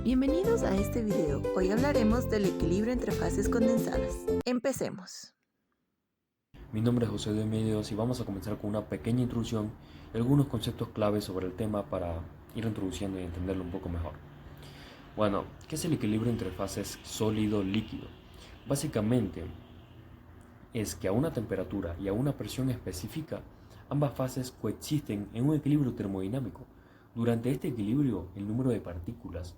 Bienvenidos a este video. Hoy hablaremos del equilibrio entre fases condensadas. Empecemos. Mi nombre es José Diomedes y vamos a comenzar con una pequeña introducción y algunos conceptos claves sobre el tema para ir introduciendo y entenderlo un poco mejor. Bueno, ¿qué es el equilibrio entre fases sólido-líquido? Básicamente es que a una temperatura y a una presión específica, ambas fases coexisten en un equilibrio termodinámico. Durante este equilibrio, el número de partículas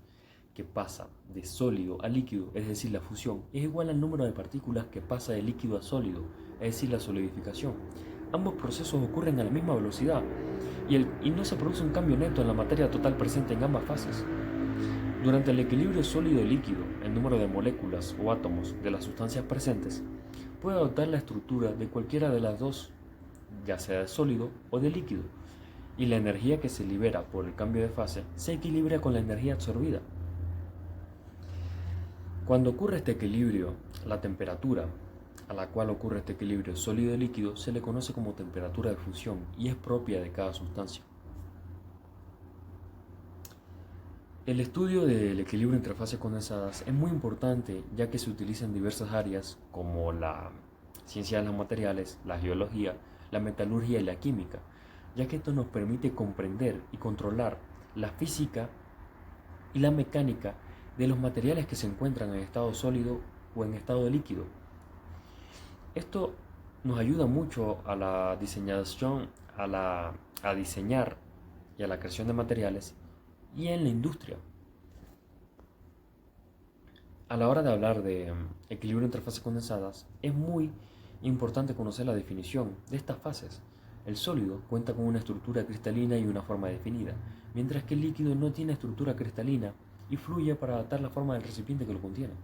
que pasa de sólido a líquido, es decir, la fusión, es igual al número de partículas que pasa de líquido a sólido, es decir, la solidificación. Ambos procesos ocurren a la misma velocidad y no se produce un cambio neto en la materia total presente en ambas fases. Durante el equilibrio sólido-líquido, el número de moléculas o átomos de las sustancias presentes puede adoptar la estructura de cualquiera de las dos, ya sea de sólido o de líquido, y la energía que se libera por el cambio de fase se equilibra con la energía absorbida. Cuando ocurre este equilibrio, la temperatura a la cual ocurre este equilibrio sólido-líquido se le conoce como temperatura de fusión y es propia de cada sustancia. El estudio del equilibrio entre fases condensadas es muy importante ya que se utiliza en diversas áreas como la ciencia de los materiales, la geología, la metalurgia y la química, ya que esto nos permite comprender y controlar la física y la mecánica de los materiales que se encuentran en estado sólido o en estado líquido. Esto nos ayuda mucho a la diseñación, a diseñar y a la creación de materiales y en la industria. A la hora de hablar de equilibrio entre fases condensadas, es muy importante conocer la definición de estas fases. El sólido cuenta con una estructura cristalina y una forma definida, mientras que el líquido no tiene estructura cristalina y fluye para adaptar la forma del recipiente que lo contiene.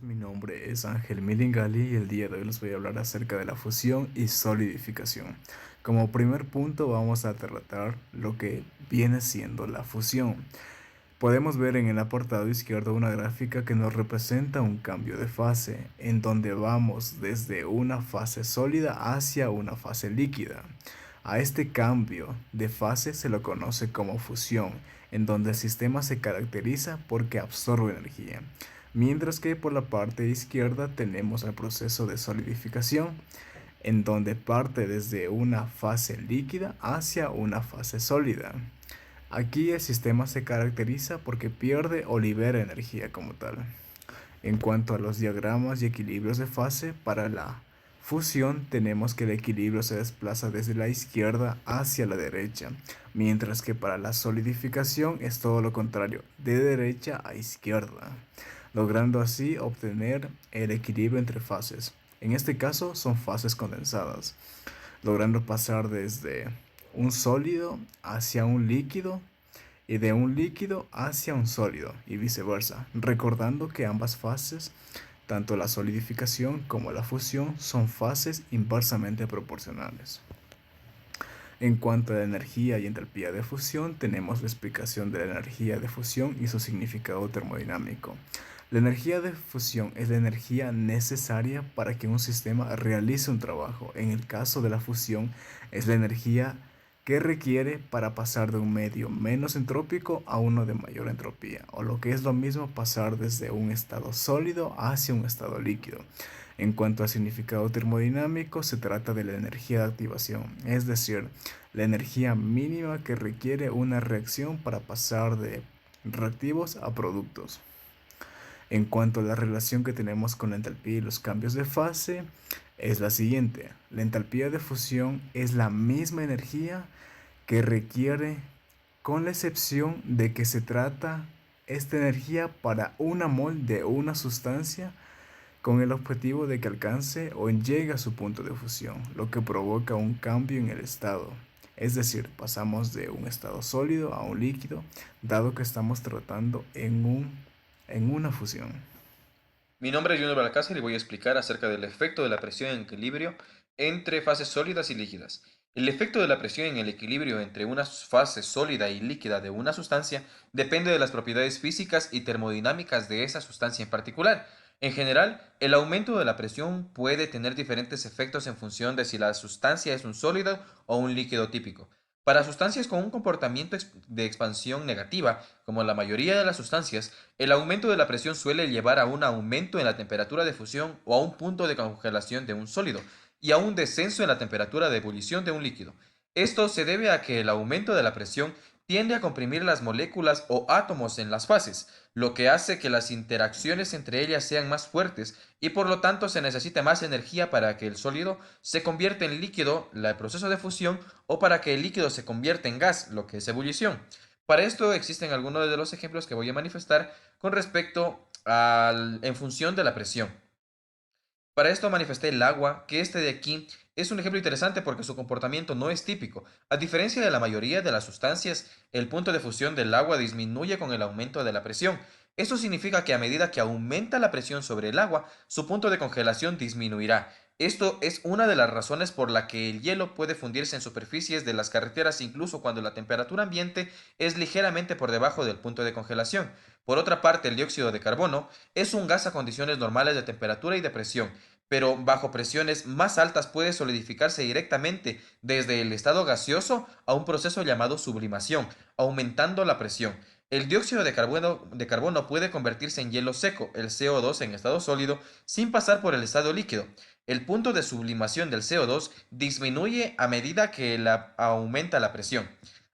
Mi nombre es Ángel Milingali y el día de hoy les voy a hablar acerca de la fusión y solidificación. Como primer punto vamos a tratar lo que viene siendo la fusión. Podemos ver en el apartado izquierdo una gráfica que nos representa un cambio de fase, en donde vamos desde una fase sólida hacia una fase líquida. A este cambio de fase se lo conoce como fusión, en donde el sistema se caracteriza porque absorbe energía. Mientras que por la parte izquierda tenemos el proceso de solidificación, en donde parte desde una fase líquida hacia una fase sólida. Aquí el sistema se caracteriza porque pierde o libera energía como tal. En cuanto a los diagramas y equilibrios de fase, para la fusión tenemos que el equilibrio se desplaza desde la izquierda hacia la derecha, mientras que para la solidificación es todo lo contrario, de derecha a izquierda, logrando así obtener el equilibrio entre fases. En este caso son fases condensadas, logrando pasar desde un sólido hacia un líquido y de un líquido hacia un sólido y viceversa, recordando que ambas fases, tanto la solidificación como la fusión, son fases inversamente proporcionales. En cuanto a la energía y entalpía de fusión, tenemos la explicación de la energía de fusión y su significado termodinámico. La energía de fusión es la energía necesaria para que un sistema realice un trabajo. En el caso de la fusión, es la energía que requiere para pasar de un medio menos entrópico a uno de mayor entropía, o lo que es lo mismo pasar desde un estado sólido hacia un estado líquido. En cuanto al significado termodinámico, se trata de la energía de activación, es decir, la energía mínima que requiere una reacción para pasar de reactivos a productos. En cuanto a la relación que tenemos con la entalpía y los cambios de fase, es la siguiente. La entalpía de fusión es la misma energía que requiere, con la excepción de que se trata esta energía para una mol de una sustancia con el objetivo de que alcance o llegue a su punto de fusión, lo que provoca un cambio en el estado. Es decir, pasamos de un estado sólido a un líquido, dado que estamos tratando en una fusión. Mi nombre es Junior Balcácer y voy a explicar acerca del efecto de la presión en equilibrio entre fases sólidas y líquidas. El efecto de la presión en el equilibrio entre una fase sólida y líquida de una sustancia depende de las propiedades físicas y termodinámicas de esa sustancia en particular. En general, el aumento de la presión puede tener diferentes efectos en función de si la sustancia es un sólido o un líquido típico. Para sustancias con un comportamiento de expansión negativa, como la mayoría de las sustancias, el aumento de la presión suele llevar a un aumento en la temperatura de fusión o a un punto de congelación de un sólido y a un descenso en la temperatura de ebullición de un líquido. Esto se debe a que el aumento de la presión tiende a comprimir las moléculas o átomos en las fases, lo que hace que las interacciones entre ellas sean más fuertes y por lo tanto se necesite más energía para que el sólido se convierta en líquido, el proceso de fusión, o para que el líquido se convierta en gas, lo que es ebullición. Para esto existen algunos de los ejemplos que voy a manifestar con respecto en función de la presión. Para esto manifesté el agua, que este de aquí es un ejemplo interesante porque su comportamiento no es típico. A diferencia de la mayoría de las sustancias, el punto de fusión del agua disminuye con el aumento de la presión. Esto significa que a medida que aumenta la presión sobre el agua, su punto de congelación disminuirá. Esto es una de las razones por la que el hielo puede fundirse en superficies de las carreteras incluso cuando la temperatura ambiente es ligeramente por debajo del punto de congelación. Por otra parte, el dióxido de carbono es un gas a condiciones normales de temperatura y de presión, pero bajo presiones más altas puede solidificarse directamente desde el estado gaseoso a un proceso llamado sublimación, aumentando la presión. El dióxido de carbono puede convertirse en hielo seco, el CO2 en estado sólido, sin pasar por el estado líquido. El punto de sublimación del CO2 disminuye a medida que aumenta la presión.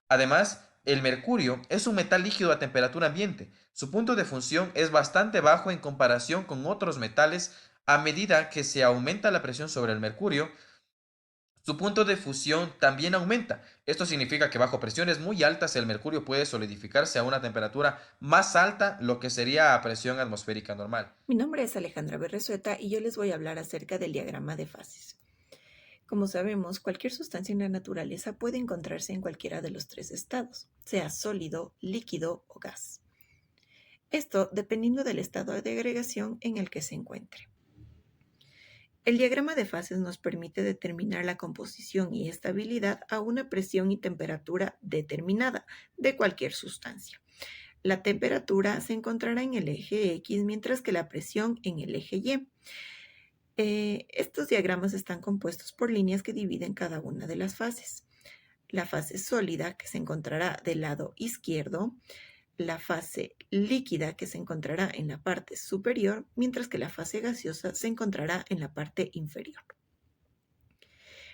Además, el mercurio es un metal líquido a temperatura ambiente. Su punto de fusión es bastante bajo en comparación con otros metales. A medida que se aumenta la presión sobre el mercurio, su punto de fusión también aumenta. Esto significa que bajo presiones muy altas el mercurio puede solidificarse a una temperatura más alta, lo que sería a presión atmosférica normal. Mi nombre es Alejandra Berresueta y yo les voy a hablar acerca del diagrama de fases. Como sabemos, cualquier sustancia en la naturaleza puede encontrarse en cualquiera de los tres estados, sea sólido, líquido o gas. Esto dependiendo del estado de agregación en el que se encuentre. El diagrama de fases nos permite determinar la composición y estabilidad a una presión y temperatura determinada de cualquier sustancia. La temperatura se encontrará en el eje X, mientras que la presión en el eje Y. Estos diagramas están compuestos por líneas que dividen cada una de las fases. La fase sólida, que se encontrará del lado izquierdo, la fase líquida, que se encontrará en la parte superior, mientras que la fase gaseosa se encontrará en la parte inferior.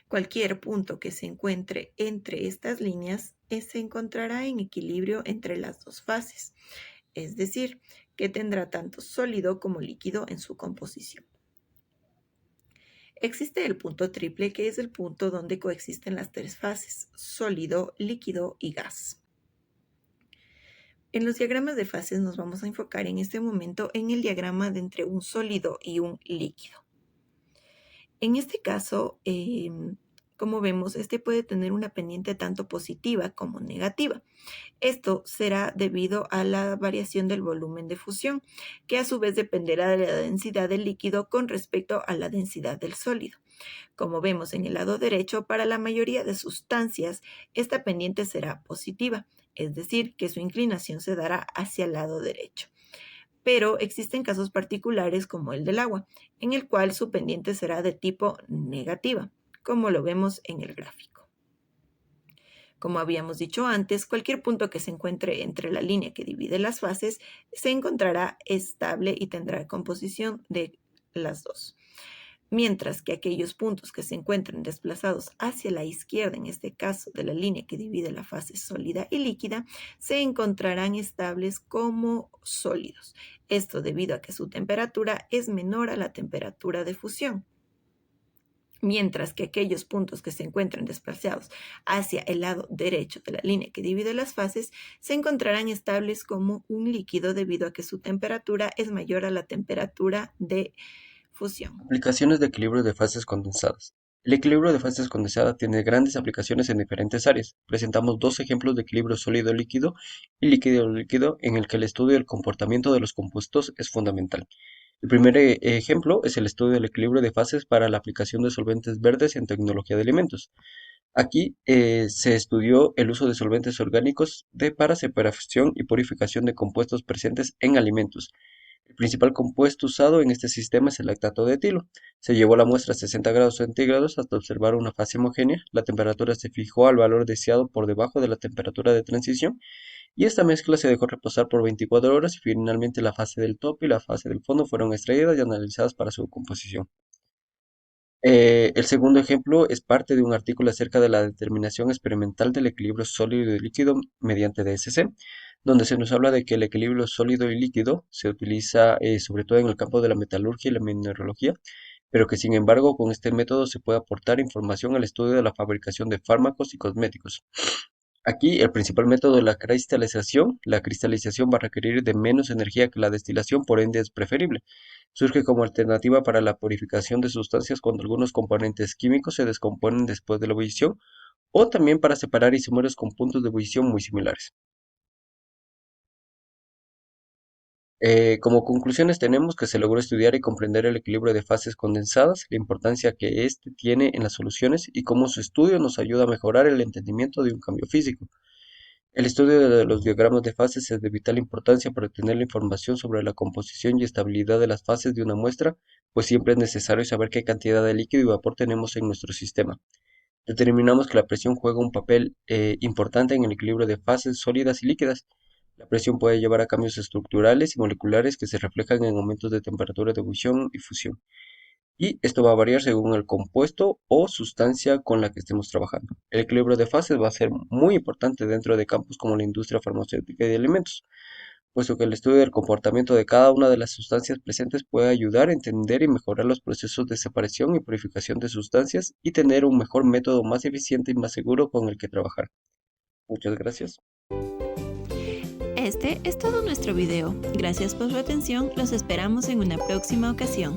Cualquier punto que se encuentre entre estas líneas se encontrará en equilibrio entre las dos fases, es decir, que tendrá tanto sólido como líquido en su composición. Existe el punto triple, que es el punto donde coexisten las tres fases, sólido, líquido y gas. En los diagramas de fases nos vamos a enfocar en este momento en el diagrama de entre un sólido y un líquido. En este caso, como vemos, este puede tener una pendiente tanto positiva como negativa. Esto será debido a la variación del volumen de fusión, que a su vez dependerá de la densidad del líquido con respecto a la densidad del sólido. Como vemos en el lado derecho, para la mayoría de sustancias, esta pendiente será positiva, es decir, que su inclinación se dará hacia el lado derecho. Pero existen casos particulares como el del agua, en el cual su pendiente será de tipo negativa, como lo vemos en el gráfico. Como habíamos dicho antes, cualquier punto que se encuentre entre la línea que divide las fases se encontrará estable y tendrá composición de las dos. Mientras que aquellos puntos que se encuentren desplazados hacia la izquierda, en este caso de la línea que divide la fase sólida y líquida, se encontrarán estables como sólidos. Esto debido a que su temperatura es menor a la temperatura de fusión. Mientras que aquellos puntos que se encuentran desplazados hacia el lado derecho de la línea que divide las fases se encontrarán estables como un líquido debido a que su temperatura es mayor a la temperatura de fusión. Aplicaciones de equilibrio de fases condensadas. El equilibrio de fases condensada tiene grandes aplicaciones en diferentes áreas. Presentamos dos ejemplos de equilibrio sólido-líquido y líquido-líquido en el que el estudio del comportamiento de los compuestos es fundamental. El primer ejemplo es el estudio del equilibrio de fases para la aplicación de solventes verdes en tecnología de alimentos. Aquí se estudió el uso de solventes orgánicos para separación y purificación de compuestos presentes en alimentos. El principal compuesto usado en este sistema es el lactato de etilo. Se llevó la muestra a 60 grados centígrados hasta observar una fase homogénea. La temperatura se fijó al valor deseado por debajo de la temperatura de transición y esta mezcla se dejó reposar por 24 horas y finalmente la fase del tope y la fase del fondo fueron extraídas y analizadas para su composición. El segundo ejemplo es parte de un artículo acerca de la determinación experimental del equilibrio sólido y líquido mediante DSC, donde se nos habla de que el equilibrio sólido y líquido se utiliza sobre todo en el campo de la metalurgia y la mineralogía, pero que sin embargo con este método se puede aportar información al estudio de la fabricación de fármacos y cosméticos. Aquí el principal método es la cristalización va a requerir de menos energía que la destilación, por ende es preferible. Surge como alternativa para la purificación de sustancias cuando algunos componentes químicos se descomponen después de la ebullición o también para separar isómeros con puntos de ebullición muy similares. Como conclusiones tenemos que se logró estudiar y comprender el equilibrio de fases condensadas, la importancia que éste tiene en las soluciones y cómo su estudio nos ayuda a mejorar el entendimiento de un cambio físico. El estudio de los diagramas de fases es de vital importancia para obtener la información sobre la composición y estabilidad de las fases de una muestra, pues siempre es necesario saber qué cantidad de líquido y vapor tenemos en nuestro sistema. Determinamos que la presión juega un papel importante en el equilibrio de fases sólidas y líquidas. La presión puede llevar a cambios estructurales y moleculares que se reflejan en aumentos de temperatura de ebullición y fusión. Y esto va a variar según el compuesto o sustancia con la que estemos trabajando. El equilibrio de fases va a ser muy importante dentro de campos como la industria farmacéutica y de alimentos, puesto que el estudio del comportamiento de cada una de las sustancias presentes puede ayudar a entender y mejorar los procesos de separación y purificación de sustancias y tener un mejor método más eficiente y más seguro con el que trabajar. Muchas gracias. Este es todo nuestro video. Gracias por su atención. Los esperamos en una próxima ocasión.